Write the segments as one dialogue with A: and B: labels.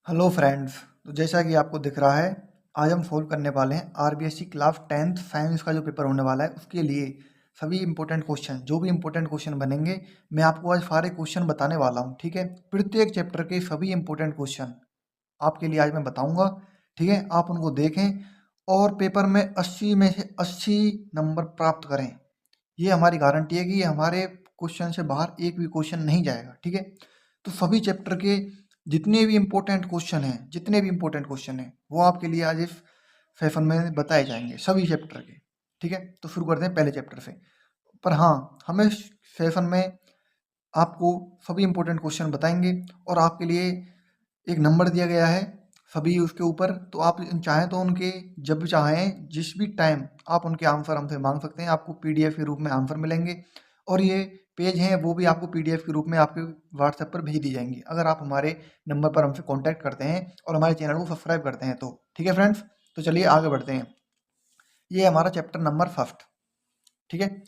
A: Hello friends. तो जैसा कि आपको दिख रहा है, आज हम सोल्व करने वाले हैं आरबीएससी क्लास 10th साइंस का जो पेपर होने वाला है उसके लिए सभी इंपॉर्टेंट क्वेश्चन, जो भी इंपॉर्टेंट क्वेश्चन बनेंगे मैं आपको आज सारे क्वेश्चन बताने वाला हूं। ठीक है, प्रत्येक चैप्टर के सभी इंपॉर्टेंट क्वेश्चन आपके लिए आज मैं बताऊंगा। ठीक है, आप उनको देखें और पेपर में 80 में से 80 नंबर प्राप्त करें। ये हमारी गारंटी है कि ये हमारे क्वेश्चन से बाहर एक भी क्वेश्चन नहीं जाएगा। ठीक है, तो सभी चैप्टर के जितने भी इंपॉर्टेंट क्वेश्चन हैं वो आपके लिए आज इस सेशन में बताए जाएंगे, सभी चैप्टर के। ठीक है, तो शुरू करते हैं पहले चैप्टर से। पर हाँ, हमें सेशन में आपको सभी इंपॉर्टेंट क्वेश्चन बताएंगे और आपके लिए एक नंबर दिया गया है सभी उसके ऊपर, तो आप चाहें तो उनके जब भी चाहें जिस भी टाइम आप उनके आंसर हमसे मांग सकते हैं। आपको पीडीएफ के रूप में आंसर मिलेंगे और ये पेज हैं वो भी आपको पीडीएफ के रूप में आपके व्हाट्सएप पर भेज दी जाएंगी अगर आप हमारे नंबर पर हमसे कांटेक्ट करते हैं और हमारे चैनल को सब्सक्राइब करते हैं तो। ठीक है फ्रेंड्स, तो चलिए आगे बढ़ते हैं। ये हमारा चैप्टर नंबर फर्स्ट। ठीक है,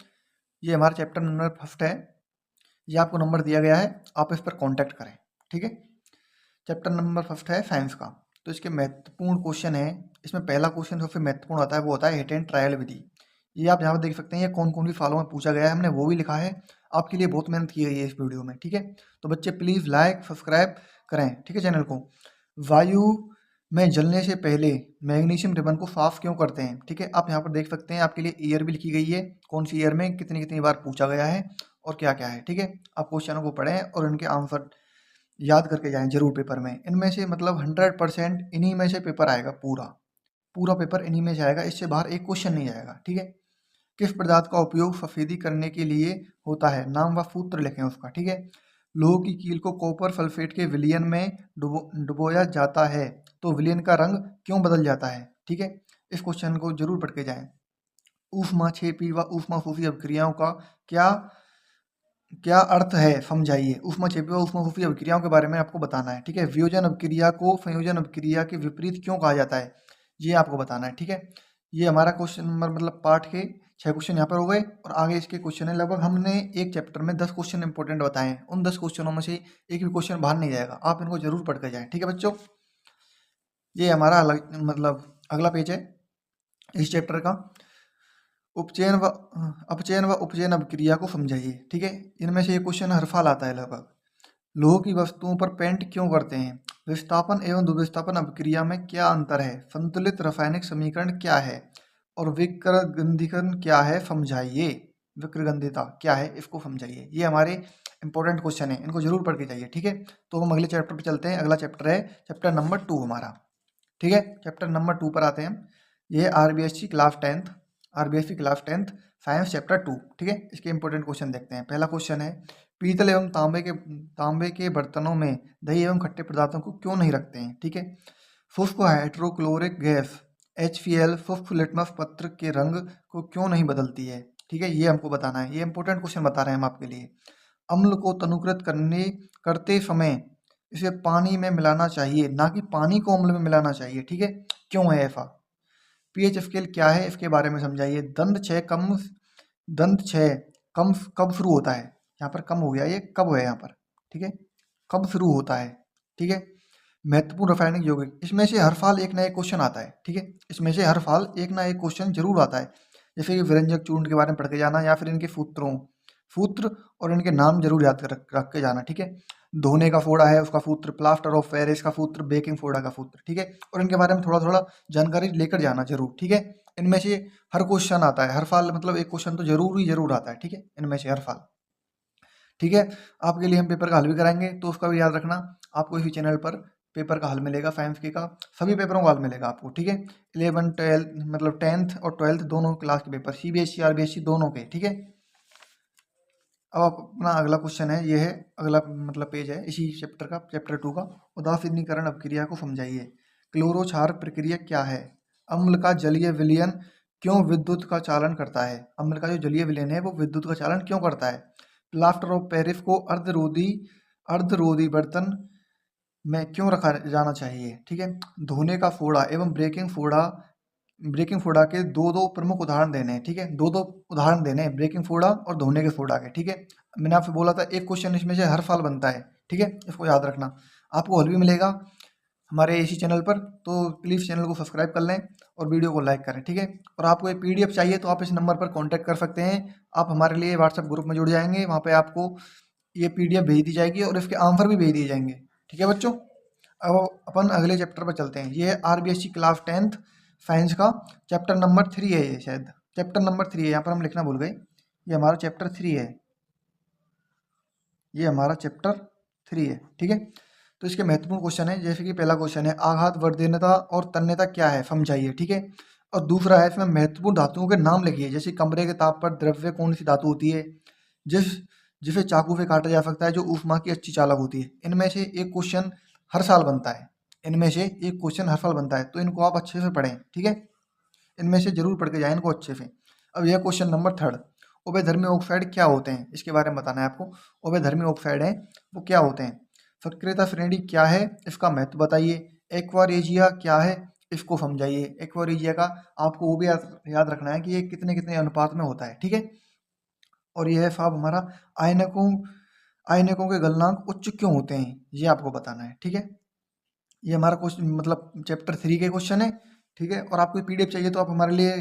A: ये हमारा चैप्टर नंबर फर्स्ट है। ये आपको नंबर दिया गया है, आप इस पर कॉन्टैक्ट करें। ठीक है, चैप्टर नंबर फर्स्ट है साइंस का। तो इसके महत्वपूर्ण क्वेश्चन है, इसमें पहला क्वेश्चन सबसे महत्वपूर्ण आता है, वो होता है हिट एंड ट्रायल विधि। ये आप यहाँ पर देख सकते हैं, ये कौन कौन सी सवालों में पूछा गया है, हमने वो भी लिखा है। आपके लिए बहुत मेहनत की गई है इस वीडियो में। ठीक है, तो बच्चे प्लीज़ लाइक सब्सक्राइब करें। ठीक है, चैनल को। वायु में जलने से पहले मैग्नीशियम रिबन को साफ क्यों करते हैं? ठीक है, आप यहाँ पर देख सकते हैं, आपके लिए ईयर भी लिखी गई है, कौन सी ईयर में कितनी कितनी बार पूछा गया है और क्या क्या है। ठीक है, आप क्वेश्चनों को पढ़ें और इनके आंसर याद करके जाएं जरूर पेपर में। इनमें से मतलब 100% इन्हीं में से पेपर आएगा, पूरा पूरा पेपर इन्हीं में से आएगा, इससे बाहर एक क्वेश्चन नहीं आएगा। ठीक है, किस पदार्थ का उपयोग सफेदी करने के लिए होता है? नाम व सूत्र लिखें उसका। ठीक है, लोहे की कील को कॉपर सल्फेट के विलयन में डुबोया जाता है तो विलयन का रंग क्यों बदल जाता है? ठीक है, इस क्वेश्चन को जरूर पढ़ के जाएं। ऊष्माक्षेपी व ऊष्माशोषी अभिक्रियाओं का क्या क्या अर्थ है, समझाइए। ऊष्माक्षेपी व ऊष्माशोषी अभिक्रियाओं के बारे में आपको बताना है। ठीक है, वियोजन अभिक्रिया को संयोजन अभिक्रिया के विपरीत क्यों कहा जाता है, ये आपको बताना है। ठीक है, ये हमारा क्वेश्चन नंबर मतलब पार्ट के 6 क्वेश्चन यहाँ पर हो गए और आगे इसके क्वेश्चन है। लगभग हमने एक चैप्टर में 10 क्वेश्चन इंपॉर्टेंट बताए हैं, उन 10 क्वेश्चनों में से एक भी क्वेश्चन बाहर नहीं जाएगा, आप इनको जरूर पढ़ कर जाएं। ठीक है बच्चों, ये हमारा अलग मतलब अगला पेज है इस चैप्टर का। उपचयन व अपचयन व उपचयन अभिक्रिया को समझाइए। ठीक है, इनमें से ये क्वेश्चन हर साल आता है लगभग। लोह की वस्तुओं पर पेंट क्यों करते हैं? विस्थापन एवं दुर्विस्थापन अभिक्रिया में क्या अंतर है? संतुलित रासायनिक समीकरण क्या है? और विक्रगंधीकरण क्या है, समझाइए। विक्रगंधिता क्या है, इसको समझाइए। ये हमारे इंपॉर्टेंट क्वेश्चन है, इनको जरूर पढ़ के जाइए। ठीक है, तो हम अगले चैप्टर पे चलते हैं। अगला चैप्टर है चैप्टर नंबर 2 हमारा। ठीक है, चैप्टर नंबर 2 पर आते हैं हम। ये RBSC class 10th science chapter 2। ठीक है, इसके इंपॉर्टेंट क्वेश्चन देखते हैं। पहला क्वेश्चन है, पीतल एवं तांबे के बर्तनों में दही एवं खट्टे पदार्थों को क्यों नहीं रखते हैं? ठीक है, शुष्क हाइड्रोक्लोरिक गैस HCl शुष्क लिटमस पत्र के रंग को क्यों नहीं बदलती है? ठीक है, ये हमको बताना है, ये इंपॉर्टेंट क्वेश्चन बता रहे हैं हम आपके लिए। अम्ल को तनुकृत करते समय इसे पानी में मिलाना चाहिए, ना कि पानी को अम्ल में मिलाना चाहिए। ठीक है, क्यों है ऐसा? पीएच स्केल क्या है, इसके बारे में समझाइए। दंत क्षय कम कब शुरू होता है? यहाँ पर कम हो गया, ये कब है यहाँ पर? ठीक है, कब शुरू होता है? ठीक है, महत्वपूर्ण रासायनिक यौगिक, इसमें से हर साल एक ना एक क्वेश्चन आता है। ठीक है, इसमें से हर साल एक ना एक क्वेश्चन जरूर आता है, जैसे कि विरंजक चूर्ण के बारे में पढ़ के जाना या फिर इनके सूत्र और इनके नाम जरूर याद रख के जाना। ठीक है, धोने का फोड़ा है उसका सूत्र, प्लास्टर ऑफ पेरिस का सूत्र, बेकिंग सोडा का सूत्र। ठीक है, और इनके बारे में थोड़ा थोड़ा जानकारी लेकर जाना जरूर। ठीक है, इनमें से हर क्वेश्चन आता है, हर साल मतलब एक क्वेश्चन तो जरूर आता है। ठीक है, इनमें से हर साल। ठीक है, आपके लिए हम पेपर का हल भी कराएंगे, तो उसका भी याद रखना। आपको इसी चैनल पर पेपर का हल मिलेगा, साइंस के का सभी पेपरों का हल मिलेगा आपको। ठीक है, 11 12 मतलब 10th और 12th दोनों क्लास के पेपर, CBSE RBSE दोनों के। ठीक है, अब अपना अगला क्वेश्चन है, ये है अगला मतलब पेज है इसी चैप्टर का, चैप्टर 2 का। उदासीनीकरण अभिक्रिया को समझाइए। क्लोरोक्षार प्रक्रिया क्या है? अम्ल का जलीय विलयन क्यों विद्युत का चालन करता है? अम्ल का जो जलीय विलयन है वो विद्युत का चालन क्यों करता है? प्लास्टर ऑफ पेरिस को अर्धरोधी बर्तन में क्यों रखा जाना चाहिए? ठीक है, धोने का फोड़ा एवं ब्रेकिंग फोड़ा के दो प्रमुख उदाहरण देने हैं। ठीक है, दो उदाहरण देने हैं, ब्रेकिंग फोड़ा और धोने के फोड़ा के। ठीक है, मैंने आपसे बोला था एक क्वेश्चन इसमें से हर साल बनता है। ठीक है, इसको याद रखना, आपको हल भी मिलेगा हमारे इसी चैनल पर, तो प्लीज़ चैनल को सब्सक्राइब कर लें और वीडियो को लाइक करें, ठीक है। और आपको एक पीडीएफ चाहिए तो आप इस नंबर पर कांटेक्ट कर सकते हैं। आप हमारे लिए व्हाट्सएप ग्रुप में जुड़ जाएंगे, वहाँ पे आपको ये पीडीएफ भेज दी जाएगी और इसके आंसर भी भेज दिए जाएंगे, ठीक है बच्चों। अब अपन अगले चैप्टर पर चलते हैं। ये है आरबीएससी क्लास 10th साइंस का चैप्टर नंबर 3 है, ये शायद चैप्टर नंबर 3 है, यहाँ पर हम लिखना भूल गए। ये हमारा चैप्टर 3 है, ये हमारा चैप्टर 3 है, ठीक है। तो इसके महत्वपूर्ण क्वेश्चन है, जैसे कि पहला क्वेश्चन है आघात वर्धनीयता और तन्यता क्या है समझाइए, ठीक है। और दूसरा है इसमें महत्वपूर्ण धातुओं के नाम लिखिए, जैसे कमरे के ताप पर द्रव्य कौन सी धातु होती है जिसे चाकू से काटा जा सकता है, जो ऊष्मा की अच्छी चालक होती है। इनमें से एक क्वेश्चन हर साल बनता है, इनमें से एक क्वेश्चन हर साल बनता है, तो इनको आप अच्छे से पढ़ें, ठीक है। इनमें से जरूर पढ़ के जाएं इनको अच्छे से। अब यह क्वेश्चन नंबर 3, उभयधर्मी ऑक्साइड क्या होते हैं, इसके बारे में बताना है आपको। उभयधर्मी ऑक्साइड है वो क्या होते हैं। सक्रियता श्रेणी क्या है, इसका महत्व बताइए। एक्वारेजिया क्या है, इसको समझाइए। एक्वारेजिया का आपको वो भी याद रखना है कि ये कितने कितने अनुपात में होता है, ठीक है। और यह है साहब हमारा आयनकों के गलनांक उच्च क्यों होते हैं, ये आपको बताना है, ठीक है। ये हमारा क्वेश्चन मतलब चैप्टर 3 के क्वेश्चन है, ठीक है। और आपको पीडीएफ चाहिए तो आप हमारे लिए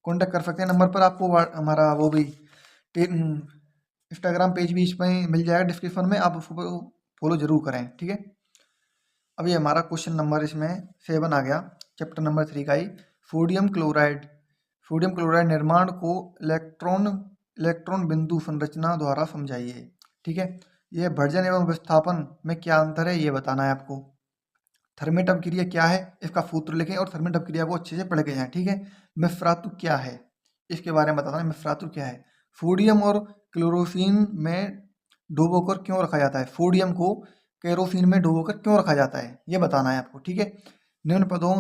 A: कांटेक्ट कर सकते हैं नंबर पर। आपको हमारा वो भी इंस्टाग्राम पेज भी इसमें मिल जाएगा डिस्क्रिप्शन में, आप उसको फॉलो जरूर करें, ठीक है। अभी हमारा क्वेश्चन नंबर इसमें 7 आ गया, चैप्टर नंबर 3 का ही। सोडियम क्लोराइड निर्माण को इलेक्ट्रॉन बिंदु संरचना द्वारा समझाइए, ठीक है। यह भर्जन एवं विस्थापन में क्या अंतर है, ये बताना है आपको। थर्मेट अपक्रिया क्या है, इसका सूत्र लिखें और थर्मेट अपक्रिया को अच्छे से पढ़ के जाएं, ठीक है। मिश्रातु क्या है, इसके बारे में बताना है। मिश्रातु क्या है, सोडियम और क्लोरोफिन में डुबोकर क्यों रखा जाता है, सोडियम को केरोसिन में डुबोकर क्यों रखा जाता है, ये बताना है आपको, ठीक है। निम्न पदों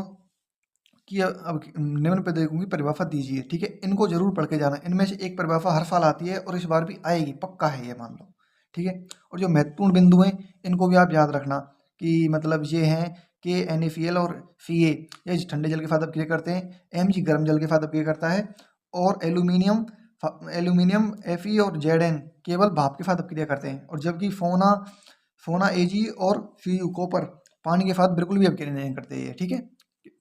A: निम्न पदों की परिभाषा दीजिए, ठीक है। इनको जरूर पढ़ के जाना, इनमें से एक परिभाषा हर साल आती है और इस बार भी आएगी, पक्का है ये, मान लो, ठीक है। और जो महत्वपूर्ण बिंदु हैं इनको भी आप याद रखना कि मतलब ये हैं कि NaCl और Ca ये ठंडे जल के साथ अपक्रिया करते हैं, Mg गर्म जल के साथ अपक्रिया करता है, और एल्यूमिनियम Fe और Zn केवल भाप के साथ अपक्रिया करते हैं। और जबकि सोना Ag और Cu कॉपर पानी के साथ बिल्कुल भी अपक्रिया नहीं करते ये, ठीक है।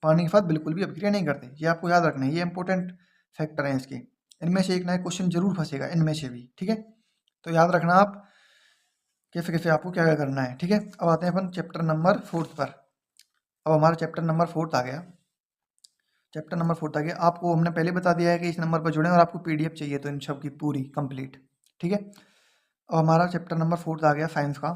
A: पानी के साथ बिल्कुल भी अपक्रिया नहीं करते, ये आपको याद रखना है, ये इंपॉर्टेंट फैक्टर हैं इसके। इनमें से एक नया क्वेश्चन जरूर फंसेगा इनमें से भी, ठीक है। तो याद रखना आप कैसे कैसे आपको क्या क्या करना है, ठीक है। अब आते हैं अपन चैप्टर नंबर 4 पर। अब हमारा चैप्टर नंबर 4 आ गया, चैप्टर नंबर 4 आ गया। आपको हमने पहले बता दिया है कि इस नंबर पर जुड़ें और आपको पीडीएफ चाहिए तो इन सब की पूरी कंप्लीट, ठीक है। अब हमारा चैप्टर नंबर 4 आ गया साइंस का।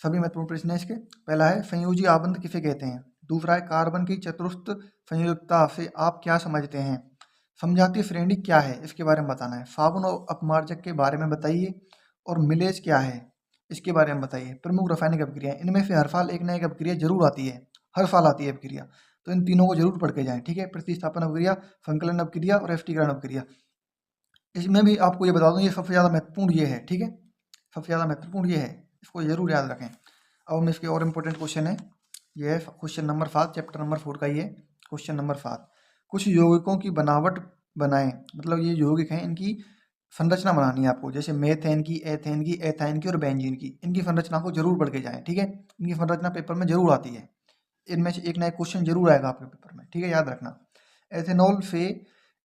A: सभी महत्वपूर्ण प्रश्न है इसके। पहला है संयोजी आबंध किसे कहते हैं। दूसरा है कार्बन की चतुर्थ संयोजकता से आप क्या समझते हैं। समझाती श्रेणी क्या है, इसके बारे में बताना है। साबुन और अपमार्जक के बारे में बताइए। और मिलेज क्या है, इसके बारे में बताइए। प्रमुख रासायनिक अपक्रिया, इनमें से हर साल एक नई अपक्रिया जरूर आती है, हर साल आती है अपक्रिया, तो इन तीनों को जरूर पढ़ के जाएं, ठीक है। प्रतिस्थापन अपक्रिया, संकलन अपक्रिया और एफटीकरण अपक्रिया। इसमें भी आपको ये बता दूं, ये सबसे ज़्यादा महत्वपूर्ण ये है, ठीक है। सबसे ज़्यादा महत्वपूर्ण ये है, इसको जरूर याद रखें। अब हम इसके और इम्पोर्टेंट क्वेश्चन है, ये है क्वेश्चन नंबर 7, चैप्टर नंबर 4 का ये क्वेश्चन नंबर 7। कुछ यौगिकों की बनावट बनाएं, मतलब ये यौगिक हैं, इनकी संरचना बनानी है आपको, जैसे मेथेन की, एथेन की, एथाइन की और बेंजीन की। इनकी संरचना को जरूर पढ़ के जाएं, ठीक है। इनकी संरचना पेपर में जरूर आती है, इनमें से एक नया क्वेश्चन जरूर आएगा आपके पेपर में, ठीक है, याद रखना। एथेनॉल से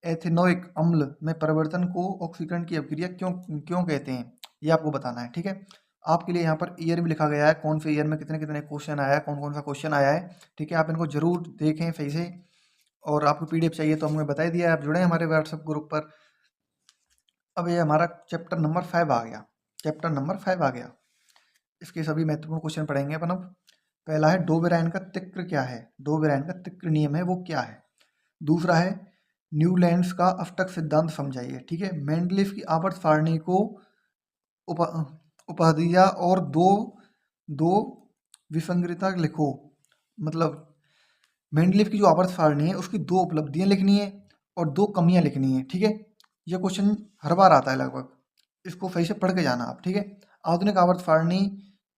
A: एथेनोइक अम्ल में परिवर्तन को ऑक्सीकरण की अपक्रिया क्यों क्यों कहते हैं, ये आपको बताना है, ठीक है। आपके लिए यहाँ पर ईयर भी लिखा गया है, कौन से ईयर में कितने कितने क्वेश्चन आया है, कौन कौन सा क्वेश्चन आया है, ठीक है। आप इनको जरूर देखें सही से। और आपको पीडीएफ चाहिए तो हमने बता दिया है, आप जुड़े हमारे व्हाट्सएप ग्रुप पर। अब ये हमारा चैप्टर नंबर 5 आ गया, चैप्टर नंबर 5 आ गया। इसके सभी महत्वपूर्ण क्वेश्चन पढ़ेंगे अपन अब। पहला है डोबेराइन का तिक्र क्या है, डोबेराइन का तिक्र नियम है वो क्या है। दूसरा है न्यूलैंड्स का अष्टक सिद्धांत समझाइए, ठीक है। मेंडलीफ की आवर्त सारणी को उपदिया और दो दो विसंगतता लिखो, मतलब मेंडलीफ की जो आवर्त सारणी है उसकी 2 उपलब्धियां लिखनी है और 2 कमियां लिखनी है, ठीक है। यह क्वेश्चन हर बार आता है लगभग, इसको सही से पढ़ के जाना आप, ठीक है। आधुनिक आवर्त सारणी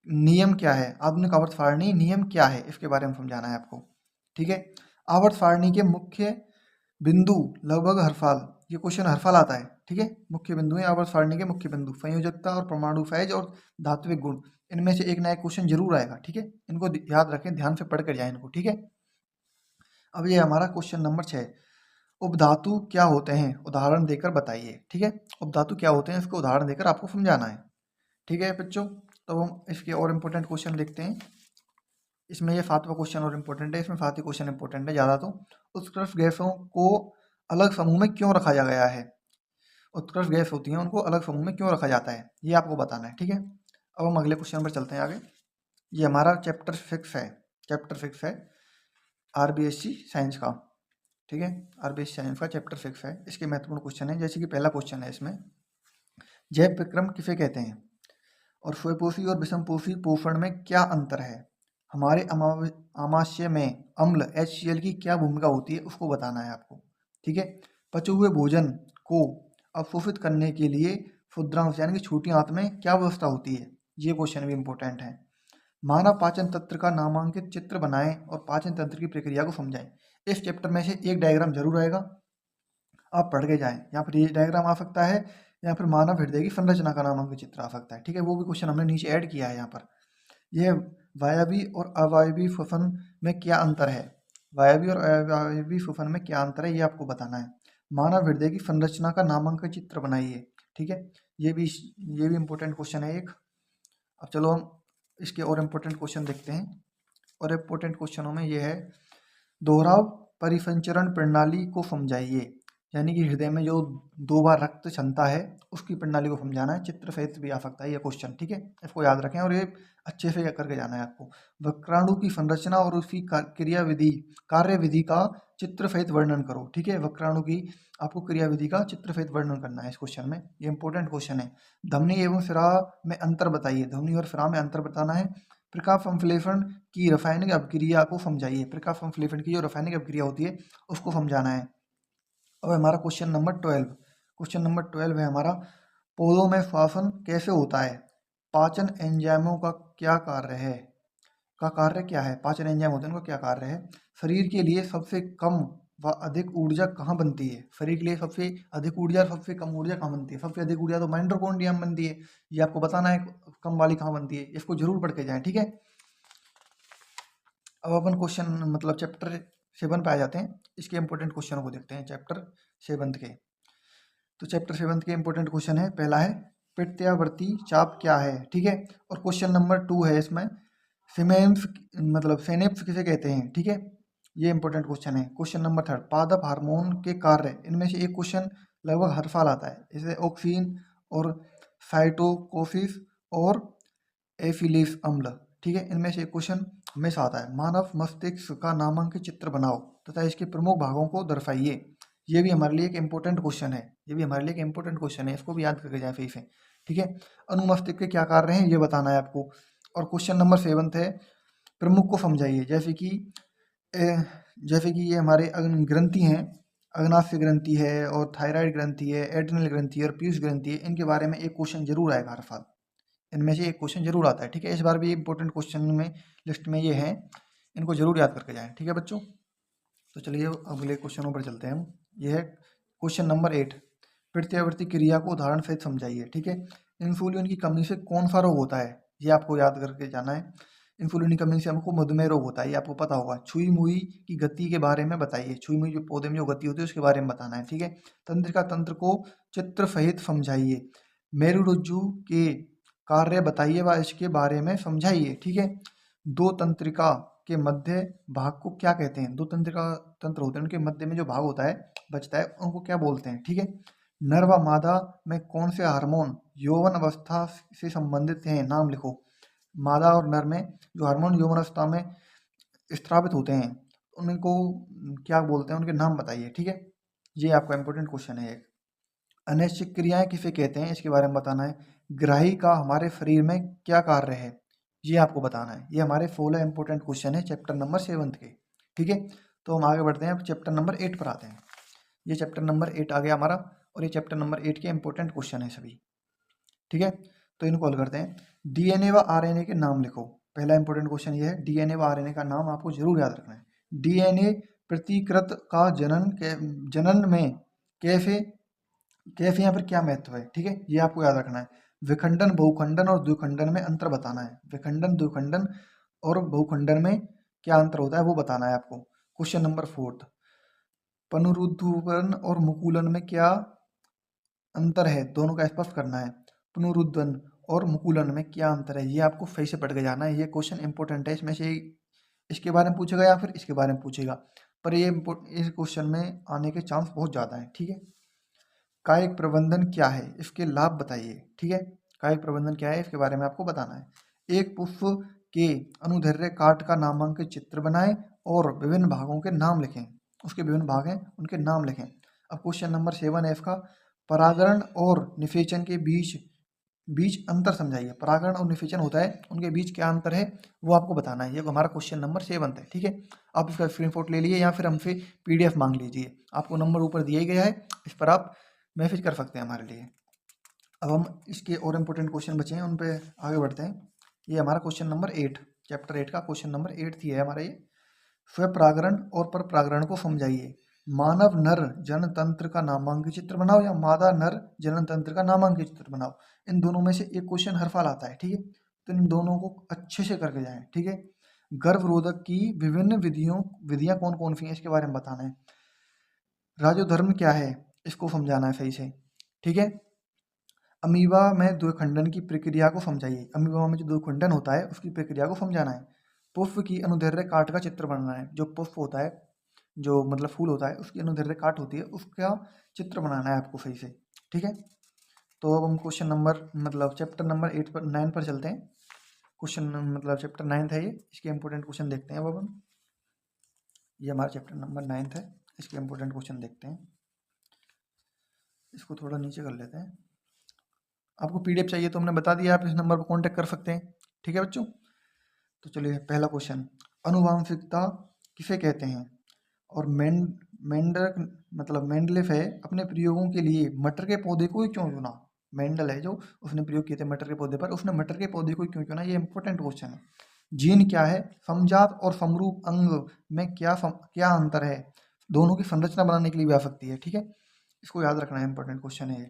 A: नियम क्या है, आधुनिक आवर्त सारणी नियम क्या है, इसके बारे में समझाना है आपको, ठीक है। आवर्त सारणी के मुख्य बिंदु लगभग हर साल, ये क्वेश्चन हर साल आता है, ठीक है। मुख्य बिंदु है आवर्त सारणी के मुख्य बिंदु, संयोजकता और परमाणु साइज और धात्विक गुण, इनमें से एक ना एक क्वेश्चन जरूर आएगा, ठीक है। इनको याद रखें, ध्यान से पढ़ कर जाए इनको, ठीक है। अब ये हमारा क्वेश्चन नंबर 6, उपधातु क्या होते हैं, उदाहरण देकर बताइए, ठीक है। उपधातु क्या होते हैं, इसको उदाहरण देकर आपको समझाना है, ठीक है बच्चों। तो हम इसके और इम्पोर्टेंट क्वेश्चन देखते हैं। इसमें ये 7वां क्वेश्चन और इम्पोर्टेंट है, इसमें 7 ही क्वेश्चन इम्पोर्टेंट है ज़्यादा। तो उत्कृष्ट गैसों को अलग समूह में क्यों रखा जा गया है, उत्कृष्ट गैस होती हैं उनको अलग समूह में क्यों रखा जाता है, ये आपको बताना है, ठीक है। अब हम अगले क्वेश्चन पर चलते हैं आगे। ये हमारा चैप्टर 6 है, चैप्टर 6 है आरबीएससी साइंस का, ठीक है। आरबीएससी साइंस का चैप्टर 6 है। इसके महत्वपूर्ण क्वेश्चन है, जैसे कि पहला क्वेश्चन है इसमें, जैव विक्रम किसे कहते हैं और स्वयंपोषी और विषमपोषी पोषण में क्या अंतर है, हमारे आमाशय में अम्ल HCl की क्या भूमिका होती है, उसको बताना है आपको, ठीक है। पचे हुए भोजन को अवशोषित करने के लिए क्षुद्रांश यानी कि छोटी आंत में क्या व्यवस्था होती है, ये क्वेश्चन भी इंपॉर्टेंट है। मानव पाचन तंत्र का नामांकित चित्र बनाएं और पाचन तंत्र की प्रक्रिया को समझाएं। इस चैप्टर में से एक डायग्राम जरूर आएगा, आप पढ़ के जाएं। यहाँ पर ये डायग्राम आ सकता है, या फिर मानव हृदय की संरचना का नामांकित चित्र आ सकता है, ठीक है। वो भी क्वेश्चन हमने नीचे ऐड किया है यहाँ पर। यह वायवीय और अवायवीय श्वसन में क्या अंतर है, वायवीय और अवायवीय श्वसन में क्या अंतर है, ये आपको बताना है। मानव हृदय की संरचना का नामांकित चित्र बनाइए, ठीक है। ये भी इंपॉर्टेंट क्वेश्चन है एक। अब चलो हम इसके और इम्पोर्टेंट क्वेश्चन देखते हैं। और इम्पोर्टेंट क्वेश्चनों में ये है, दोहराव परिसंचरण प्रणाली को समझाइए, यानी कि हृदय में जो 2 बार रक्त क्षमता है उसकी प्रणाली को समझाना है। चित्र सहित भी आ सकता है ये क्वेश्चन, ठीक है। इसको याद रखें और ये अच्छे से करके जाना है आपको। वक्राणु की संरचना और उसकी कार्य विधि का चित्र सहित वर्णन करो, ठीक है। वक्राणु की आपको क्रिया विधि का चित्र सहित वर्णन करना है इस क्वेश्चन में, ये इंपॉर्टेंट क्वेश्चन है। धमनी एवं सिरा में अंतर बताइए, धमनी और सिरा में अंतर बताना है। प्रकाश संश्लेषण की रासायनिक अभिक्रिया को समझाइए, प्रकाश संश्लेषण की जो रासायनिक अभिक्रिया होती है उसको समझाना है। अब हमारा क्वेश्चन नंबर 12 है हमारा, पौधों में श्वसन कैसे होता है, पाचन एंजाइमों का क्या कार्य है, पाचन एंजाइम होते हैं उनका क्या कार्य है। शरीर के लिए सबसे कम व अधिक ऊर्जा कहाँ बनती है, शरीर के लिए सबसे अधिक ऊर्जा और सबसे कम ऊर्जा कहाँ बनती है, सबसे अधिक ऊर्जा तो माइटोकॉन्ड्रिया में बनती है, ये आपको बताना है, कम वाली कहाँ बनती है, इसको जरूर पढ़ के जाएं, ठीक है। अब अपन क्वेश्चन मतलब चैप्टर 7 पे आ जाते हैं, इसके इंपॉर्टेंट क्वेश्चनों को देखते हैं चैप्टर 7 के। तो चैप्टर 7 के इंपॉर्टेंट क्वेश्चन है, पहला है प्रत्यावर्ती चाप क्या है, ठीक है। और क्वेश्चन नंबर 2 है इसमें, सिमेन्स मतलब सेनेप्स किसे कहते हैं, ठीक है। ये इंपॉर्टेंट क्वेश्चन है। क्वेश्चन नंबर 3, पादप हार्मोन के कार्य, इनमें से एक क्वेश्चन लगभग हर साल आता है, इसे ऑक्सीन और साइटोकोसिस और एफिलिस अम्ल, ठीक है, इनमें से एक क्वेश्चन हमेशा आता है। मानव मस्तिष्क का नामांकित चित्र बनाओ तथा इसके प्रमुख भागों को दर्शाइए, ये भी हमारे लिए एक इंपॉर्टेंट क्वेश्चन है, इसको भी याद करके जाए फिर से, ठीक है। अनुमस्तिष्क के क्या कार्य हैं ये बताना है आपको। और क्वेश्चन नंबर 7 है, प्रमुख को समझाइए, जैसे कि ये हमारे ग्रंथि हैं, अग्नाशय ग्रंथि है और थायराइड ग्रंथि है, एड्रिनल ग्रंथि है और पीयूष ग्रंथि है, इनके बारे में एक क्वेश्चन जरूर आएगा हर साल, इनमें से एक क्वेश्चन जरूर आता है, ठीक है। इस बार भी इंपॉर्टेंट क्वेश्चन में लिस्ट में ये हैं, इनको जरूर याद करके जाएं, ठीक है बच्चों। तो चलिए अगले क्वेश्चनों पर चलते हैं हम। ये है क्वेश्चन नंबर 8, प्रत्यावर्ती क्रिया को उदाहरण सहित समझाइए, ठीक है। इंसुलिन की कमी से कौन सा रोग होता है, ये आपको याद करके जाना है। इंसुलिन की कमी से हमको मधुमेह रोग होता है, ये आपको पता होगा। छुई मुई की गति के बारे में बताइए, छुई मुई जो पौधे में जो गति होती है उसके बारे में बताना है, ठीक है। तंत्रिका तंत्र को चित्र सहित समझाइए। मेरुरज्जु के कार्य बताइए व इसके बारे में समझाइए, ठीक है। दो तंत्रिका के मध्य भाग को क्या कहते हैं, दो तंत्रिका तंत्र होते हैं उनके मध्य में जो भाग होता है बचता है उनको क्या बोलते हैं, ठीक है। नर व मादा में कौन से हार्मोन यौवन अवस्था से संबंधित हैं, नाम लिखो। मादा और नर में जो हार्मोन यौवन अवस्था में स्त्रावित होते हैं उनको क्या बोलते हैं, उनके नाम बताइए, ठीक है। ये आपका इंपॉर्टेंट क्वेश्चन है एक। अनैच्छिक क्रियाएं किसे कहते हैं इसके बारे में बताना है। ग्राही का हमारे शरीर में क्या कार्य है, ये आपको बताना है। ये हमारे 16 इंपॉर्टेंट क्वेश्चन है चैप्टर नंबर 7 के, ठीक है। तो हम आगे बढ़ते हैं, अब चैप्टर नंबर 8 पर आते हैं। ये चैप्टर नंबर 8 आ गया हमारा, और ये चैप्टर नंबर 8 के इंपॉर्टेंट क्वेश्चन है सभी, ठीक है। तो इनको हल करते हैं। डीएनए व आरएनए के नाम लिखो, पहला इंपॉर्टेंट क्वेश्चन ये है, डीएनए व आरएनए का नाम आपको जरूर याद रखना है। डीएनए प्रतिकृत का जनन में कैसे कैसे यहाँ पर क्या महत्व है, ठीक है, ये आपको याद रखना है। विखंडन, बहुखंडन और द्विखंडन में अंतर बताना है। विखंडन, द्विखंडन और बहुखंडन में क्या अंतर होता है वो बताना है आपको। क्वेश्चन नंबर 4, पुनरुत्थान और मुकुलन में क्या अंतर है, दोनों का स्पष्ट करना है। पुनरुत्थान और मुकुलन में क्या अंतर है, ये आपको सही से पढ़ के जाना है। ये क्वेश्चन इंपॉर्टेंट है, इसमें से इसके बारे में पूछेगा या फिर इसके बारे में पूछेगा, पर ये इस क्वेश्चन में आने के चांस बहुत ज़्यादा है। ठीक है, कायिक प्रबंधन क्या है, इसके लाभ बताइए। ठीक है, कायिक प्रबंधन क्या है इसके बारे में आपको बताना है। एक पुष्प के अनुदैर्ध्य काट का नामांकित चित्र बनाएं और विभिन्न भागों के नाम लिखें। उसके विभिन्न भाग हैं, उनके नाम लिखें। अब क्वेश्चन नंबर 7 है इसका, परागण और निषेचन के बीच बीच अंतर समझाइए। परागण और निषेचन होता है, उनके बीच क्या अंतर है वो आपको बताना है। ये हमारा क्वेश्चन नंबर 7 है। ठीक है, आप इसका स्क्रीनशॉट ले लीजिए या फिर हमसे पीडीएफ मांग लीजिए। आपको नंबर ऊपर दिया ही गया है, इस पर आप मैसेज कर सकते हैं हमारे लिए। अब हम इसके और इम्पोर्टेंट क्वेश्चन बचे हैं, उन पे आगे बढ़ते हैं। ये हमारा क्वेश्चन नंबर 8, चैप्टर 8 का क्वेश्चन नंबर 8 ही है हमारा ये। स्वपरागण और परपरागण को समझाइए। मानव नर जनतंत्र का नामांकित चित्र बनाओ या मादा नर जनतंत्र का नामांकित चित्र बनाओ। इन दोनों में से एक क्वेश्चन हर साल आता है। ठीक है, तो इन दोनों को अच्छे से करके जाएं। ठीक है, गर्भरोधक की विभिन्न विधियां कौन कौन सी हैं इसके बारे में बताना है। राजोधर्म क्या है इसको समझाना है सही से। ठीक है, अमीबा में द्विखंडन की प्रक्रिया को समझाइए। अमीबा में जो द्विखंडन होता है उसकी प्रक्रिया को समझाना है। पुष्प की अनुदैर्ध्य काट का चित्र बनाना है। जो पुष्प होता है, जो मतलब फूल होता है, उसकी अनुदैर्ध्य काट होती है, उसका चित्र बनाना है आपको सही से। ठीक है, तो अब हम क्वेश्चन नंबर मतलब चैप्टर नंबर 8 पर 9 पर चलते हैं। क्वेश्चन मतलब चैप्टर 9 है ये, इसके इंपॉर्टेंट क्वेश्चन देखते हैं। अब हम ये हमारा चैप्टर नंबर 9 है, इसके इंपॉर्टेंट क्वेश्चन देखते हैं। इसको थोड़ा नीचे कर लेते हैं। आपको पीडीएफ चाहिए तो हमने बता दिया, आप इस नंबर पर कांटेक्ट कर सकते हैं। ठीक है बच्चों, तो चलिए पहला क्वेश्चन, अनुवांशिकता किसे कहते हैं। और मेंडल मतलब मेंडलेफ है, अपने प्रयोगों के लिए मटर के पौधे को ही क्यों चुना। मेंडल है जो, उसने प्रयोग किए थे मटर के पौधे पर, उसने मटर के पौधे को ही क्यों चुना, ये इंपॉर्टेंट क्वेश्चन है। जीन क्या है, समजात और समरूप अंग में क्या अंतर है, दोनों की संरचना बनाने के लिए भी आ सकती है। ठीक है, इसको याद रखना है, इंपॉर्टेंट क्वेश्चन है ये।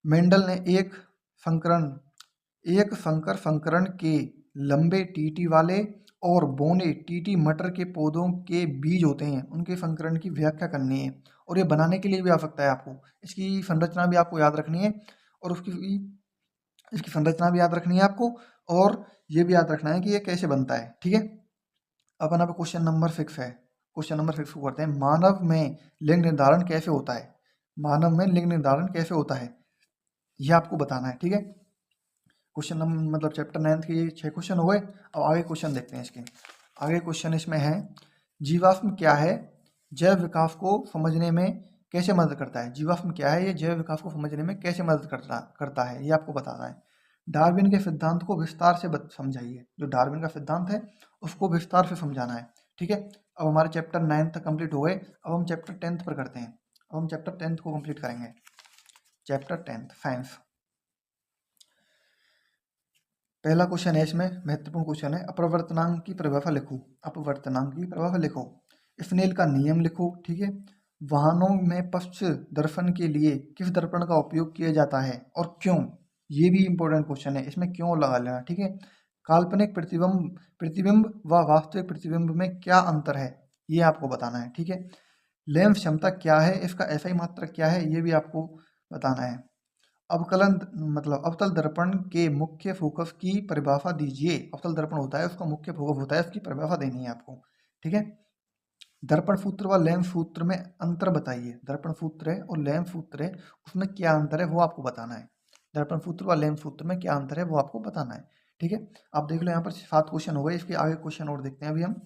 A: मेंडल ने एक संकर संकरण के लंबे टीटी वाले और बौने टीटी मटर के पौधों के बीज होते हैं, उनके संकरण की व्याख्या करनी है। और ये बनाने के लिए भी आ सकता है आपको, इसकी संरचना भी आपको याद रखनी है, और इसकी संरचना भी याद रखनी है आपको, और ये भी याद रखना है कि ये कैसे बनता है। ठीक है, अब हमारा क्वेश्चन नंबर 6 है। क्वेश्चन नंबर 6 को करते हैं, मानव में लिंग निर्धारण कैसे होता है। मानव में लिंग निर्धारण कैसे होता है यह आपको बताना है। ठीक है, क्वेश्चन नंबर मतलब चैप्टर 9 के 6 क्वेश्चन हो गए। अब आगे क्वेश्चन देखते हैं इसके। आगे क्वेश्चन इसमें है, जीवाश्म क्या है, जैव विकास को समझने में कैसे मदद करता है। जीवाश्म क्या है, ये जैव विकास को समझने में कैसे मदद करता है, ये आपको बताना है। डार्विन के सिद्धांत को विस्तार से समझाइए। जो डार्विन का सिद्धांत है उसको विस्तार से समझाना है। ठीक है, अब हमारे चैप्टर 9 तक कंप्लीट हो गए। अब हम चैप्टर 10 पर करते हैं। अब हम चैप्टर 10 को कंप्लीट करेंगे। चैप्टर 10 साइंस, पहला क्वेश्चन है इसमें, महत्वपूर्ण क्वेश्चन है, अपवर्तनांक की परिभाषा लिखो। अपवर्तनांक की परिभाषा लिखो। स्नेल का नियम लिखो। ठीक है, वाहनों में पश्च दर्पण के लिए किस दर्पण का उपयोग किया जाता है और क्यों, ये भी इंपॉर्टेंट क्वेश्चन है, इसमें क्यों लगा लेना। ठीक है, काल्पनिक प्रतिबिंब व वास्तविक प्रतिबिंब में क्या अंतर है, ये आपको बताना है। ठीक है, लेंस क्षमता क्या है, इसका एसआई मात्रक क्या है, ये भी आपको बताना है। अवकलन मतलब अवतल दर्पण के मुख्य फोकस की परिभाषा दीजिए। अवतल दर्पण होता है, उसका मुख्य फोकस होता है, उसकी परिभाषा देनी है आपको। ठीक है, दर्पण सूत्र व लेंस सूत्र में अंतर बताइए। दर्पण सूत्र है और लेंस सूत्र है, उसमें क्या अंतर है वो आपको बताना है। दर्पण सूत्र व लेंस सूत्र में क्या अंतर है वो आपको बताना है। ठीक है, आप देख लो यहाँ पर 7 क्वेश्चन हो गए। इसके आगे क्वेश्चन और देखते हैं अभी हम।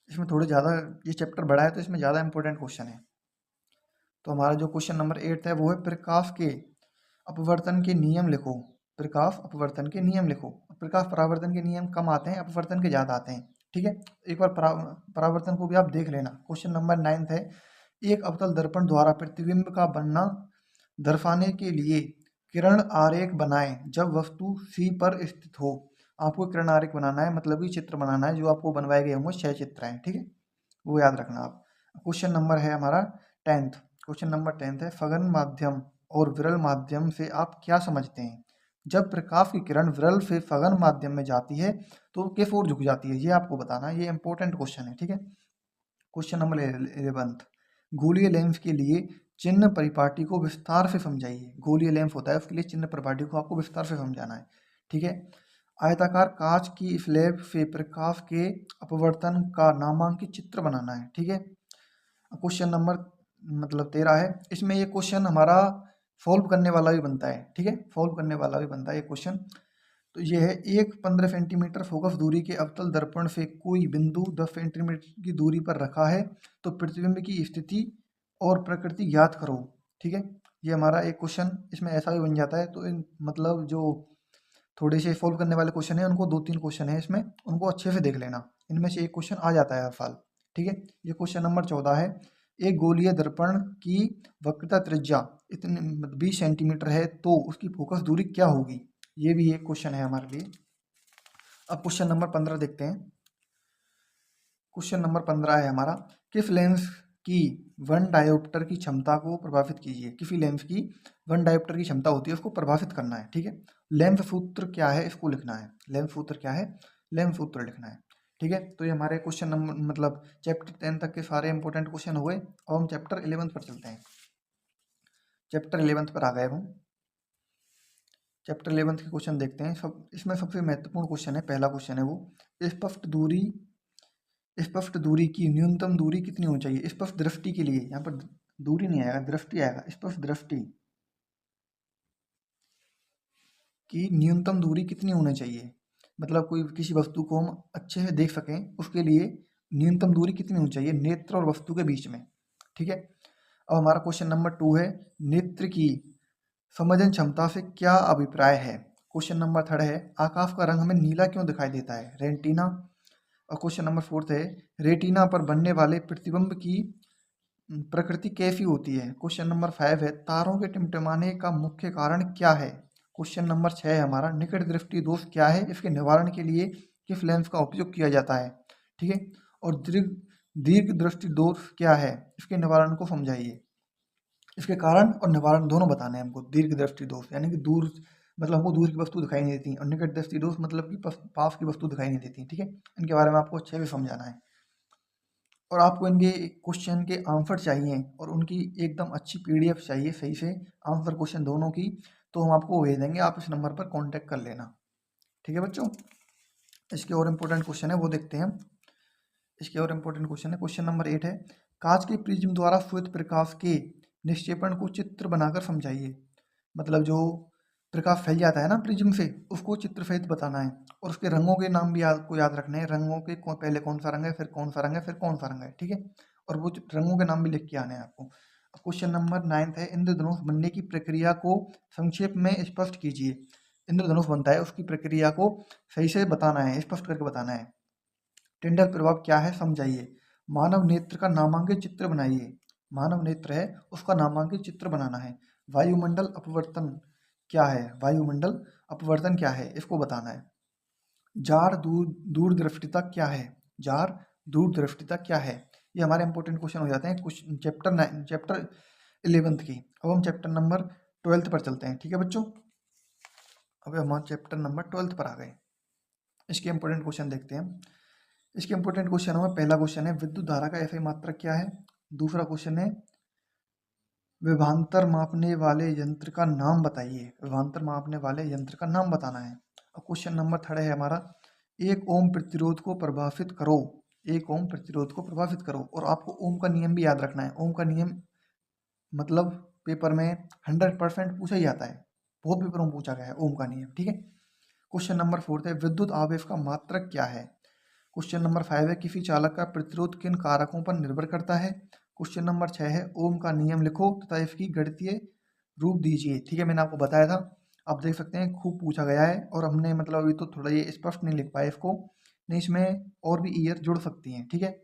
A: इसमें थोड़े ज़्यादा, ये चैप्टर बड़ा है तो इसमें ज़्यादा इंपॉर्टेंट क्वेश्चन है। तो हमारा जो क्वेश्चन नंबर 8 है वो है, प्रकाश के अपवर्तन के नियम लिखो। प्रकाश अपवर्तन के नियम लिखो। प्रकाश परावर्तन के नियम कम आते हैं, अपवर्तन के ज़्यादा आते हैं। ठीक है, एक बार परावर्तन को भी आप देख लेना। क्वेश्चन नंबर 9 है, एक अवतल दर्पण द्वारा प्रतिबिंब का बनना दर्शाने के लिए किरण आरेख बनाएं जब वस्तु सी पर स्थित हो। आपको किरण आरेख बनाना है, मतलब कि चित्र बनाना है, जो आपको बनवाए गए होंगे 6 चित्र हैं। ठीक है, वो याद रखना आप। क्वेश्चन नंबर है हमारा 10th। क्वेश्चन नंबर 10 है, सघन माध्यम और विरल माध्यम से आप क्या समझते हैं? जब प्रकाश की किरण विरल से सघन माध्यम में जाती है तो किस ओर झुक जाती है, ये आपको बताना है। ये इंपॉर्टेंट क्वेश्चन है, ठीक है। क्वेश्चन नंबर 11, गोलीय लेंस के लिए चिन्ह परिपाटी को विस्तार से समझाइए। गोलीय लेंस होता है, उसके लिए चिन्ह परिपाटी को आपको विस्तार से समझाना है, ठीक है। आयताकार कांच की स्लैब से प्रकाश के अपवर्तन का नामांकित चित्र बनाना है, ठीक है। क्वेश्चन नंबर 13 है, इसमें ये क्वेश्चन हमारा सॉल्व करने वाला भी बनता है, ठीक है, सॉल्व करने वाला भी बनता है ये क्वेश्चन। तो ये है, एक 15 सेंटीमीटर फोकस दूरी के अवतल दर्पण से कोई बिंदु 10 सेंटीमीटर की दूरी पर रखा है तो प्रतिबिंब की स्थिति और प्रकृति ज्ञात करो, ठीक है। ये हमारा एक क्वेश्चन इसमें ऐसा भी बन जाता है। तो मतलब जो थोड़े से सॉल्व करने वाले क्वेश्चन है, उनको 2-3 क्वेश्चन है इसमें, उनको अच्छे से देख लेना, इनमें से एक क्वेश्चन आ जाता है हर साल, ठीक है। ये क्वेश्चन नंबर 14 है, एक गोलीय दर्पण की वक्रता त्रिज्या इतने 20 सेंटीमीटर है तो उसकी फोकस दूरी क्या होगी? ये भी एक क्वेश्चन है हमारे लिए। अब क्वेश्चन नंबर 15 देखते हैं। क्वेश्चन नंबर 15 है हमारा, किस लेंस की वन डायोप्टर की क्षमता को प्रभावित कीजिए। किसी लेंस की वन डायोप्टर की क्षमता होती है, उसको प्रभावित करना है, ठीक है। लेंस सूत्र क्या है, इसको लिखना है। लेंस सूत्र क्या है, लेंस सूत्र लिखना है, ठीक है। तो ये हमारे क्वेश्चन नंबर चैप्टर 10 तक के सारे इंपॉर्टेंट क्वेश्चन हुए। अब हम चैप्टर 11 पर चलते हैं। चैप्टर 11 पर आ गए हम। चैप्टर 11 के क्वेश्चन देखते हैं। इसमें सबसे महत्वपूर्ण क्वेश्चन है, पहला क्वेश्चन है वो, स्पष्ट दूरी की न्यूनतम दूरी कितनी होनी चाहिए? स्पष्ट दृष्टि के लिए, यहाँ पर दूरी नहीं आएगा, दृष्टि आएगा। स्पष्ट दृष्टि की न्यूनतम दूरी कितनी होनी चाहिए, मतलब कोई किसी वस्तु को हम अच्छे से देख सकें, उसके लिए न्यूनतम दूरी कितनी होनी चाहिए नेत्र और वस्तु के बीच में, ठीक है। अब हमारा क्वेश्चन नंबर 2 है, नेत्र की संवेदन क्षमता से क्या अभिप्राय है? क्वेश्चन नंबर 3 है, आकाश का रंग हमें नीला क्यों दिखाई देता है? रेटिना। और क्वेश्चन नंबर 4 है, रेटिना पर बनने वाले प्रतिबिंब की प्रकृति कैसी होती है? क्वेश्चन नंबर 5 है, तारों के टिमटिमाने का मुख्य कारण क्या है? क्वेश्चन नंबर 6 है हमारा, निकट दृष्टि दोष क्या है, इसके निवारण के लिए किस लेंस का उपयोग किया जाता है, ठीक है। और दीर्घ दृष्टि दोष क्या है, इसके निवारण को समझाइए। इसके कारण और निवारण दोनों बताने हैं हमको। दीर्घ दृष्टि दोष यानी कि दूर, मतलब हमको दूर की वस्तु दिखाई नहीं देती, और निकट दृष्टि दोष मतलब कि पास की वस्तु दिखाई नहीं देती, ठीक है। इनके बारे में आपको अच्छे से समझाना है, और आपको इनके क्वेश्चन के आंसर चाहिए और उनकी एकदम अच्छी पीडीएफ चाहिए, सही से आंसर क्वेश्चन दोनों की, तो हम आपको भेज देंगे, आप इस नंबर पर कांटेक्ट कर लेना, ठीक है बच्चों। इसके और इम्पोर्टेंट क्वेश्चन है वो देखते हैं हम। इसके और इम्पोर्टेंट क्वेश्चन है, क्वेश्चन नंबर 8 है, कांच के प्रिज्म द्वारा श्वेत प्रकाश के निक्षेपण को चित्र बनाकर समझाइए। मतलब जो प्रकाश फैल जाता है ना प्रिज्म से, उसको चित्र सहित बताना है, और उसके रंगों के नाम भी आपको याद रखने हैं। रंगों के पहले कौन सा रंग है, फिर कौन सा रंग है, फिर कौन सा रंग है, ठीक है। और वो रंगों के नाम भी लिख के आने हैं आपको। क्वेश्चन नंबर 9 है, इंद्रधनुष बनने की प्रक्रिया को संक्षेप में स्पष्ट कीजिए। इंद्रधनुष बनता है, उसकी प्रक्रिया को सही से बताना है, स्पष्ट करके बताना है। टिंडल प्रभाव क्या है, समझाइए। मानव नेत्र का नामांकित चित्र बनाइए। मानव नेत्र है, उसका नामांकित चित्र बनाना है। वायुमंडल अपवर्तन क्या है, वायुमंडल अपवर्तन क्या है, इसको बताना है। जार दूरदृष्टिता क्या है, जार दूरदृष्टिता क्या है। ये हमारे इंपॉर्टेंट क्वेश्चन हो जाते हैं कुछ चैप्टर 11 की। अब हम चैप्टर नंबर 12 पर चलते हैं, ठीक है बच्चों। अब हम चैप्टर नंबर 12 पर आ गए। इसके इंपॉर्टेंट क्वेश्चन देखते हैं। इसके इंपॉर्टेंट क्वेश्चन में पहला क्वेश्चन है, विद्युत धारा का एसआई मात्रक क्या है। दूसरा क्वेश्चन है, विभवांतर मापने वाले यंत्र का नाम बताइए। विभवांतर मापने वाले यंत्र का नाम बताना है। और क्वेश्चन नंबर 3 है हमारा, एक ओम प्रतिरोध को प्रभावित करो। एक ओम प्रतिरोध को प्रभावित करो, और आपको ओम का नियम भी याद रखना है। ओम का नियम मतलब पेपर में 100% पूछा ही जाता है, बहुत पेपरों में पूछा गया है ओम का नियम, ठीक है। क्वेश्चन नंबर 4 है, विद्युत आवेश का मात्रक क्या है। क्वेश्चन नंबर 5 है, किसी चालक का प्रतिरोध किन कारकों पर निर्भर करता है। क्वेश्चन नंबर 6 है, ओम का नियम लिखो तथा इसकी गणितीय रूप दीजिए, ठीक है। मैंने आपको बताया था, आप देख सकते हैं खूब पूछा गया है, और हमने मतलब अभी तो थोड़ा ये स्पष्ट नहीं लिख पाए इसको, नहीं इसमें और भी ईयर जुड़ सकती हैं, ठीक है।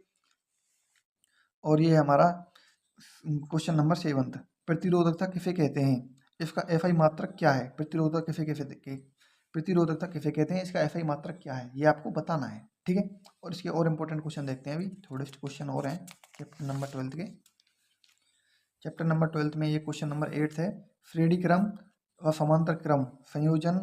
A: और ये हमारा क्वेश्चन नंबर 7, प्रतिरोधकता किसे कहते हैं, इसका एफआई मात्रक क्या है। प्रतिरोधकता किसे कहते हैं, इसका एफआई मात्रक क्या है, ये आपको बताना है, ठीक है। और इसके और इंपॉर्टेंट क्वेश्चन देखते हैं, अभी थोड़े से क्वेश्चन और हैं चैप्टर नंबर 12 के। चैप्टर नंबर 12 में ये क्वेश्चन नंबर 8 है, श्रेणी क्रम और समांतर क्रम संयोजन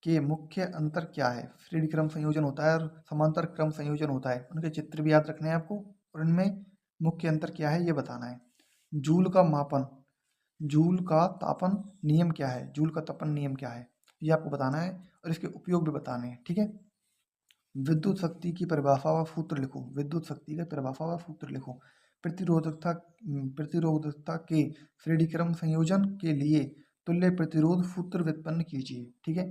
A: के मुख्य अंतर क्या है? श्रेणी क्रम संयोजन होता है और समांतर क्रम संयोजन होता है, उनके चित्र भी याद रखने हैं आपको और इनमें मुख्य अंतर क्या है ये बताना है। जूल का मापन, जूल का तापन नियम क्या है? जूल का तापन नियम क्या है ये आपको बताना है और इसके उपयोग भी बताने हैं, ठीक है। विद्युत शक्ति की परिभाषा व सूत्र लिखो, विद्युत शक्ति की परिभाषा व सूत्र लिखो। प्रतिरोधकता, प्रतिरोधकता के श्रेणीक्रम संयोजन के लिए तुल्य प्रतिरोध सूत्र व्युत्पन्न कीजिए, ठीक है।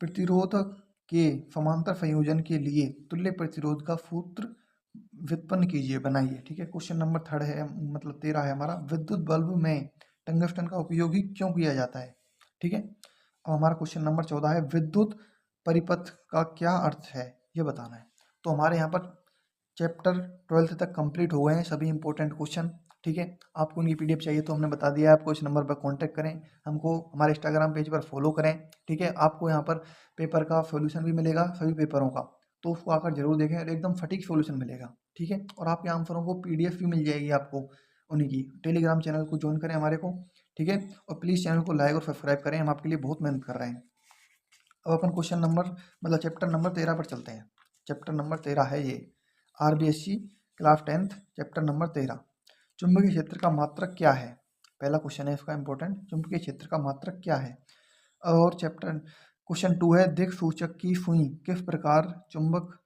A: प्रतिरोधक के समांतर संयोजन के लिए तुल्य प्रतिरोध का सूत्र व्युत्पन्न कीजिए, बनाइए, ठीक है। क्वेश्चन नंबर 3 है, मतलब 13 है हमारा, विद्युत बल्ब में टंगस्टन का उपयोग ही क्यों किया जाता है, ठीक है। अब हमारा क्वेश्चन नंबर 14 है, विद्युत परिपथ का क्या अर्थ है ये बताना है। तो हमारे यहाँ पर चैप्टर 12 तक कंप्लीट हो गए हैं सभी इंपॉर्टेंट क्वेश्चन, ठीक है। आपको उनकी पीडीएफ चाहिए तो हमने बता दिया है, आपको इस नंबर पर कांटेक्ट करें, हमको हमारे इंस्टाग्राम पेज पर फॉलो करें, ठीक है। आपको यहाँ पर पेपर का सॉल्यूशन भी मिलेगा सभी पेपरों का, तो उसको आकर जरूर देखें और एकदम सटीक सॉल्यूशन मिलेगा, ठीक है। और आपके आंसरों को पीडीएफ भी मिल जाएगी आपको उन्हीं की। टेलीग्राम चैनल को ज्वाइन करें हमारे को, ठीक है। और प्लीज़ चैनल को लाइक और सब्सक्राइब करें, हम आपके लिए बहुत मेहनत कर रहे हैं। अब अपन क्वेश्चन नंबर मतलब चैप्टर नंबर 13 पर चलते हैं। चैप्टर नंबर 13 है ये, आरबीएससी क्लास 10 चैप्टर नंबर 13, चुंबकीय क्षेत्र का मात्रक क्या है? पहला क्वेश्चन है इसका इंपॉर्टेंट, चुंबकीय क्षेत्र का मात्रक क्या है। और चैप्टर क्वेश्चन 2 है, दिक् सूचक की सुई किस प्रकार चुंबक,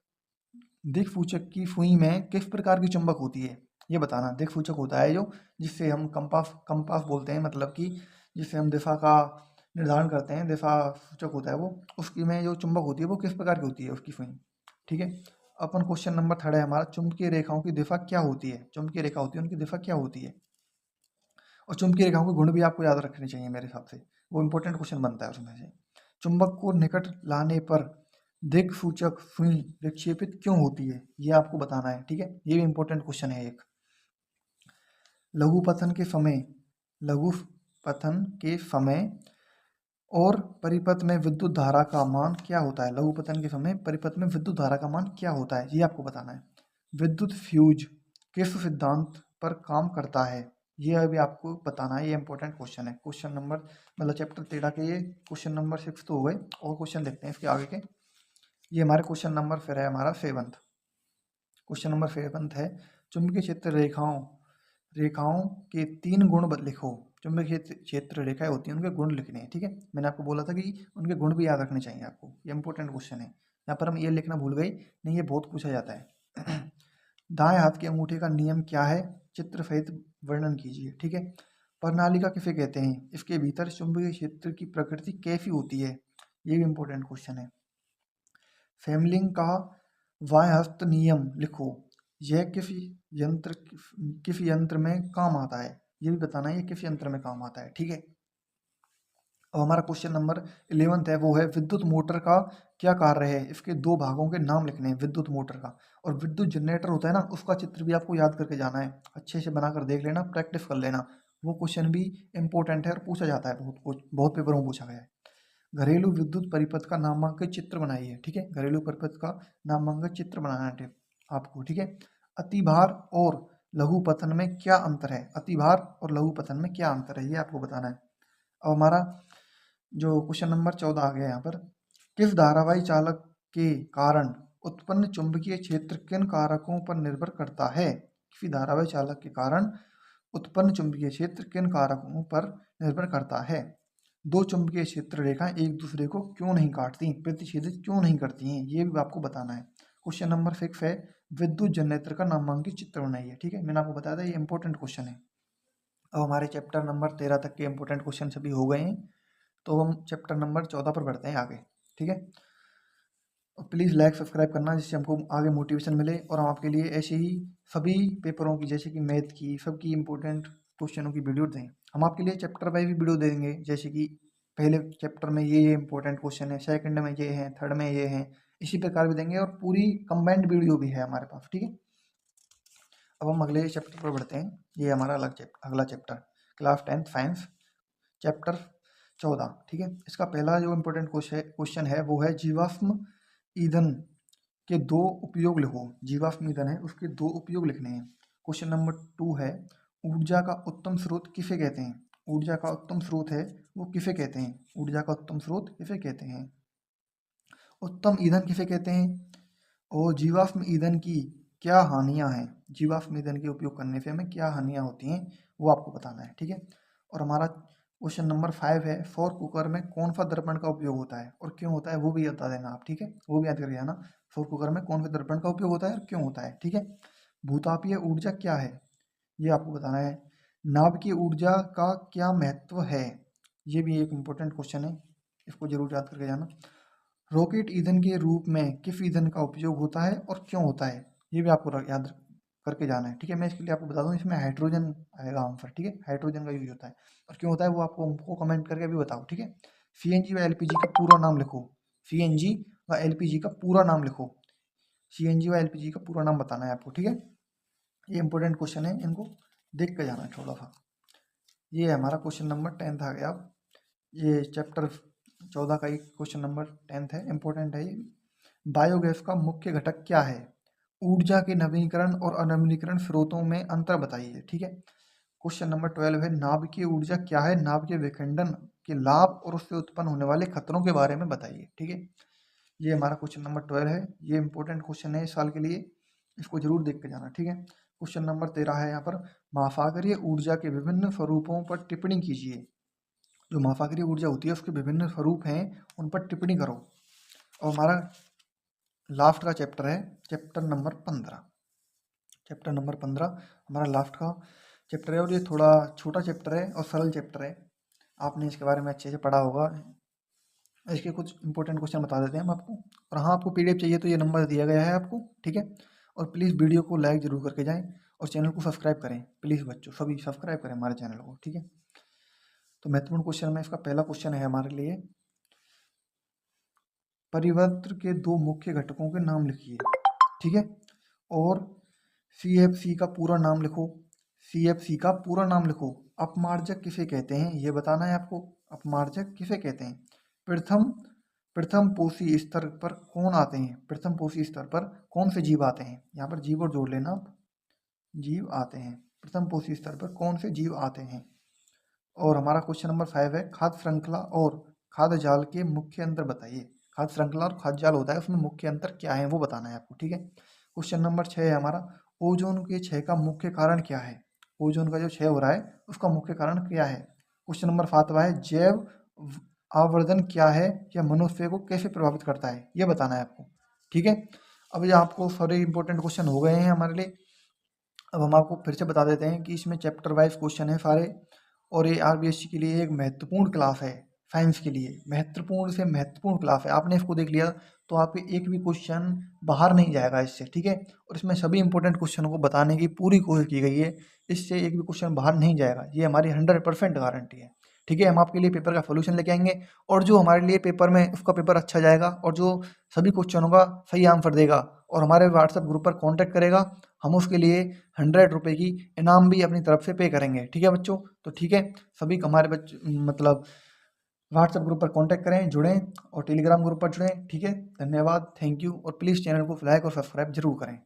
A: दिक् सूचक की सुई में किस प्रकार की चुंबक होती है ये बताना। दिक् सूचक होता है जो, जिससे हम कंपास, कंपास बोलते हैं, मतलब कि जिससे हम दिशा का निर्धारण करते हैं, दिशा सूचक होता है वो, उसकी में जो चुंबक होती है वो किस प्रकार की होती है उसकी सुई, ठीक है। अपन क्वेश्चन नंबर 3 है हमारा, चुंबकीय रेखाओं की दिशा क्या होती है? चुंबकीय रेखा होती है, उनकी दिशा क्या होती है? और चुंबकीय रेखाओं के गुण भी आपको याद रखने चाहिए मेरे हिसाब से, वो इंपॉर्टेंट क्वेश्चन बनता है उसमें से। चुंबक को निकट लाने पर दिक् सूचक सुई विक्षेपित क्यों होती है ये आपको बताना है, ठीक है। ये भी इंपॉर्टेंट क्वेश्चन है एक। लघुपथन के समय, लघुपथन के समय और परिपथ में विद्युत धारा का मान क्या होता है? लघुपथन के समय परिपथ में विद्युत धारा का मान क्या होता है ये आपको बताना है। विद्युत फ्यूज किस सिद्धांत पर काम करता है ये अभी आपको बताना है, ये इंपॉर्टेंट क्वेश्चन है। क्वेश्चन नंबर मतलब चैप्टर 13 के ये क्वेश्चन नंबर 6 तो हो गए, और क्वेश्चन देखते हैं इसके आगे के। ये हमारे क्वेश्चन नंबर फिर है हमारा 7th। क्वेश्चन नंबर 7th है, चुंबकीय क्षेत्र रेखाओं, रेखाओं के 3 गुण लिखो। चुंबकीय क्षेत्र रेखाएं होती हैं उनके गुण लिखने हैं, ठीक है। मैंने आपको बोला था कि उनके गुण भी याद रखने चाहिए आपको, ये इंपॉर्टेंट क्वेश्चन है। यहाँ पर हम ये लिखना भूल गए, नहीं ये बहुत पूछा जाता है। दाएं हाथ के अंगूठे का नियम क्या है? चित्र सहित वर्णन कीजिए, ठीक है। प्रणालिका किसे कहते हैं? इसके भीतर चुंबकीय क्षेत्र की प्रकृति कैसी होती है? ये भी इंपॉर्टेंट क्वेश्चन है। फेमलिंग का बाएं हस्त नियम लिखो, यह किस यंत्र में काम आता है? ये भी बताना है ये किस यंत्र में काम आता है, ठीक है। अब हमारा क्वेश्चन नंबर 11th है, वो है विद्युत मोटर का क्या कार्य है? इसके 2 भागों के नाम लिखने हैं विद्युत मोटर का। और विद्युत जनरेटर होता है ना, उसका चित्र भी आपको याद करके जाना है, अच्छे से बनाकर देख लेना, प्रैक्टिस कर लेना, वो क्वेश्चन भी इंपॉर्टेंट है और पूछा जाता है, बहुत पेपरों में पूछा गया है। घरेलू विद्युत परिपथ का नामांकित चित्र बनाइए, ठीक है। घरेलू परिपथ का नामांकित चित्र बनाना है आपको, ठीक है। अतिभार और लघुपथन में क्या अंतर है? अतिभार और लघुपथन में क्या अंतर है ये आपको बताना है। अब हमारा जो क्वेश्चन नंबर 14 आ गया यहाँ पर, किस धारावाही चालक के कारण उत्पन्न चुंबकीय क्षेत्र किन कारकों पर निर्भर करता है? किसी धारावाही चालक के कारण उत्पन्न चुंबकीय क्षेत्र किन कारकों पर निर्भर करता है? 2 चुंबकीय क्षेत्र रेखाएं एक दूसरे को क्यों नहीं काटती, प्रतिच्छेदित क्यों नहीं करती हैं, ये भी आपको बताना है। क्वेश्चन नंबर 6 है, विद्युत जनरेटर का नामांकित चित्र बनाइए, ठीक है। मैंने आपको बताया था ये इंपॉर्टेंट क्वेश्चन है। अब हमारे चैप्टर नंबर 13 तक के इंपॉर्टेंट क्वेश्चन सभी हो गए हैं, तो हम चैप्टर नंबर 14 पर बढ़ते हैं आगे, ठीक है। प्लीज़ लाइक सब्सक्राइब करना, जिससे हमको आगे मोटिवेशन मिले और हम आपके लिए ऐसे ही सभी पेपरों की, जैसे कि मैथ की, सबकी इंपॉर्टेंट क्वेश्चनों की वीडियो दें। हम आपके लिए चैप्टर वाइज भी वीडियो दे देंगे, जैसे कि पहले चैप्टर में ये इंपॉर्टेंट क्वेश्चन है, सेकंड में ये हैं, थर्ड में ये हैं, इसी प्रकार भी देंगे, और पूरी कंबाइंड वीडियो भी है हमारे पास, ठीक है। अब हम अगले चैप्टर पर बढ़ते हैं, ये हमारा अगला चैप्टर क्लास 10 साइंस चैप्टर 14, ठीक है। इसका पहला जो इम्पोर्टेंट क्वेश्चन है वो है जीवाश्म ईंधन के 2 उपयोग लिखो। जीवाश्म ईंधन है उसके 2 उपयोग लिखने हैं। क्वेश्चन नंबर 2 है, ऊर्जा का उत्तम स्रोत किसे कहते हैं? ऊर्जा का उत्तम स्रोत है वो किसे कहते हैं? ऊर्जा का उत्तम स्रोत किसे कहते हैं? उत्तम ईंधन किसे कहते हैं? और जीवाश्म ईंधन की क्या हानियां हैं? जीवाश्म ईंधन के उपयोग करने से हमें क्या हानियां होती हैं वो आपको बताना है, ठीक है। और हमारा क्वेश्चन नंबर 5 है, फोर कुकर में कौन सा दर्पण का उपयोग होता है और क्यों होता है वो भी बता देना आप, ठीक है। वो भी याद करके आना, फोर कुकर में कौन सा दर्पण का उपयोग होता है और क्यों होता है, ठीक है। भूतापीय ऊर्जा क्या है ये आपको बताना है। नाभिकीय ऊर्जा का क्या महत्व है? ये भी एक इम्पोर्टेंट क्वेश्चन है, इसको जरूर याद करके जाना। रॉकेट ईंधन के रूप में किस ईंधन का उपयोग होता है और क्यों होता है? ये भी आपको याद करके जाना है, ठीक है। मैं इसके लिए आपको बता दूं, इसमें हाइड्रोजन आएगा आंसर, ठीक है। हाइड्रोजन का यूज होता है और क्यों होता है वो आपको हमको कमेंट करके भी बताओ, ठीक है। सीएनजी व एलपीजी का पूरा नाम लिखो। सीएनजी व एलपीजी का पूरा नाम लिखो। सीएनजी व एलपीजी का पूरा नाम बताना है आपको, ठीक है। ये इंपॉर्टेंट क्वेश्चन है, इनको देख के जाना है थोड़ा सा। ये हमारा क्वेश्चन नंबर 10 आ गया। ये चैप्टर 14 का एक क्वेश्चन नंबर 10 है, इंपॉर्टेंट है ये। बायोगैस का मुख्य घटक क्या है? ऊर्जा के नवीनीकरण और अनवीनीकरण स्रोतों में अंतर बताइए, ठीक है। क्वेश्चन नंबर 12 है, नाभिकीय ऊर्जा क्या है? नाभिकीय विखंडन के लाभ और उससे उत्पन्न होने वाले खतरों के बारे में बताइए, ठीक है। ये हमारा क्वेश्चन नंबर 12 है, ये इंपॉर्टेंट क्वेश्चन है इस साल के लिए, इसको जरूर देख के जाना, ठीक है। क्वेश्चन नंबर 13 है यहाँ पर, महासागरीय ऊर्जा के विभिन्न स्वरूपों पर टिप्पणी कीजिए। जो महासागरीय ऊर्जा होती है उसके विभिन्न स्वरूप हैं, उन पर टिप्पणी करो। और हमारा लास्ट का चैप्टर है चैप्टर नंबर 15। चैप्टर नंबर 15 हमारा लास्ट का चैप्टर है और ये थोड़ा छोटा चैप्टर है और सरल चैप्टर है। आपने इसके बारे में अच्छे से पढ़ा होगा। इसके कुछ इंपॉर्टेंट क्वेश्चन बता देते हैं हम आपको। और हाँ, आपको पीडीएफ चाहिए तो ये नंबर दिया गया है आपको, ठीक है। और प्लीज़ वीडियो को लाइक जरूर करके जाएं और चैनल को सब्सक्राइब करें प्लीज़ बच्चों, सभी सब्सक्राइब करें हमारे चैनल को, ठीक है। तो महत्वपूर्ण क्वेश्चन में इसका पहला क्वेश्चन है हमारे लिए, परिवत्र के दो मुख्य घटकों के नाम लिखिए, ठीक है। और सीएफसी का पूरा नाम लिखो। सीएफसी का पूरा नाम लिखो। अपमार्जक किसे कहते हैं ये बताना है आपको। अपमार्जक किसे कहते हैं? प्रथम प्रथम पोषी स्तर पर कौन आते हैं? प्रथम पोषी स्तर पर कौन से जीव आते हैं? यहाँ पर जीव और जोड़ लेना आप, जीव आते हैं। प्रथम पोषी स्तर पर कौन से जीव आते हैं? और हमारा क्वेश्चन नंबर 5 है, खाद्य श्रृंखला और खाद्य जाल के मुख्य अंतर बताइए। खाद्य श्रृंखला और खाद्य जाल होता है, उसमें मुख्य अंतर क्या है वो बताना है आपको, ठीक है। क्वेश्चन नंबर 6 है हमारा, ओजोन के क्षय का मुख्य कारण क्या है? ओजोन का जो क्षय हो रहा है उसका मुख्य कारण क्या है? क्वेश्चन नंबर 7 है, जैव आवर्धन क्या है या मनुष्य को कैसे प्रभावित करता है ये बताना है आपको, ठीक है। अब ये आपको सारे इंपॉर्टेंट क्वेश्चन हो गए हैं हमारे लिए। अब हम आपको फिर से बता देते हैं कि इसमें चैप्टर वाइज क्वेश्चन है सारे, और ये आरबीएससी के लिए एक महत्वपूर्ण क्लास है। साइंस के लिए महत्वपूर्ण से महत्वपूर्ण क्लास है। आपने इसको देख लिया तो आपके एक भी क्वेश्चन बाहर नहीं जाएगा इससे, ठीक है। और इसमें सभी इंपॉर्टेंट क्वेश्चनों को बताने की पूरी कोशिश की गई है, इससे एक भी क्वेश्चन बाहर नहीं जाएगा, ये हमारी 100% गारंटी है, ठीक है। हम आपके लिए पेपर का सोल्यूशन लेके आएंगे और जो हमारे लिए पेपर में उसका पेपर अच्छा जाएगा और जो सभी क्वेश्चनों का सही आंसर देगा और हमारे व्हाट्सएप ग्रुप पर कॉन्टैक्ट करेगा, हम उसके लिए 100 रुपये की इनाम भी अपनी तरफ से पे करेंगे, ठीक है बच्चों। तो ठीक है, सभी हमारे मतलब व्हाट्सएप ग्रुप पर कांटेक्ट करें, जुड़ें और टेलीग्राम ग्रुप पर जुड़ें, ठीक है। धन्यवाद, थैंक यू। और प्लीज़ चैनल को लाइक और सब्सक्राइब जरूर करें।